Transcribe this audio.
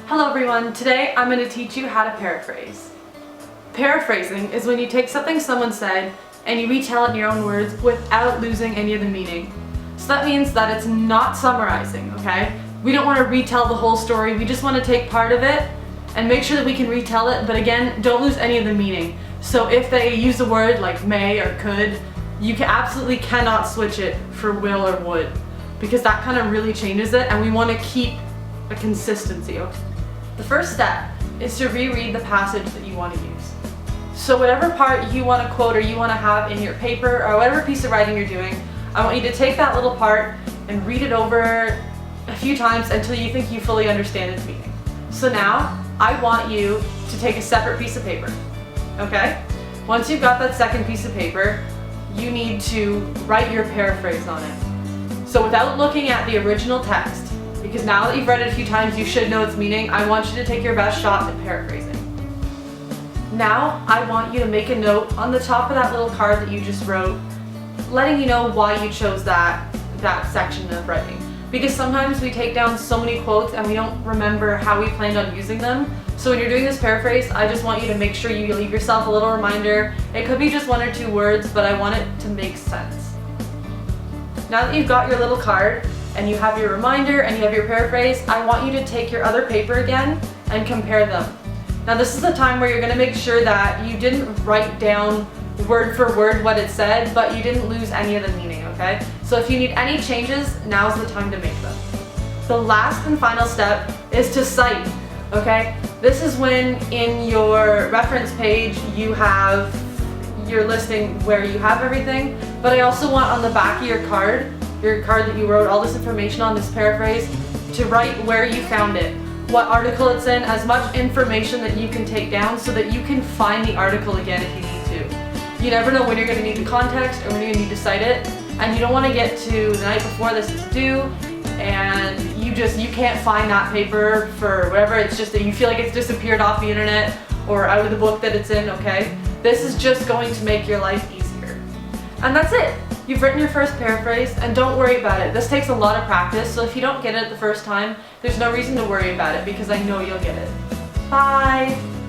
Hello everyone, today I'm going to teach you how to paraphrase. Paraphrasing is when you take something someone said and you retell it in your own words without losing any of the meaning. So that means that it's not summarizing, okay? We don't want to retell the whole story, we just want to take part of it and make sure that we can retell it, but again, don't lose any of the meaning. So if they use a word like may or could, you absolutely cannot switch it for will or would, because that kind of really changes it and we want to keep a consistency. The first step is to reread the passage that you want to use. So whatever part you want to quote or you want to have in your paper or whatever piece of writing you're doing, I want you to take that little part and read it over a few times until you think you fully understand its meaning. So now, I want you to take a separate piece of paper, okay? Once you've got that second piece of paper, you need to write your paraphrase on it. So without looking at the original text, because now that you've read it a few times, you should know its meaning, I want you to take your best shot at paraphrasing. Now, I want you to make a note on the top of that little card that you just wrote, letting you know why you chose that section of writing. Because sometimes we take down so many quotes and we don't remember how we planned on using them. So when you're doing this paraphrase, I just want you to make sure you leave yourself a little reminder. It could be just 1 or 2 words, but I want it to make sense. Now that you've got your little card, and you have your reminder and you have your paraphrase, I want you to take your other paper again and compare them. Now this is the time where you're going to make sure that you didn't write down word for word what it said, but you didn't lose any of the meaning, okay? So if you need any changes, now's the time to make them. The last and final step is to cite, okay? This is when in your reference page you have your listing where you have everything, but I also want on the back of your card that you wrote all this information on, this paraphrase, to write where you found it, what article it's in, as much information that you can take down so that you can find the article again if you need to. You never know when you're going to need the context or when you're going to need to cite it, and you don't want to get to the night before this is due and you can't find that paper for whatever, it's just that you feel like it's disappeared off the internet or out of the book that it's in, okay? This is just going to make your life easier. And that's it. You've written your first paraphrase, and don't worry about it. This takes a lot of practice, so if you don't get it the first time, there's no reason to worry about it because I know you'll get it. Bye!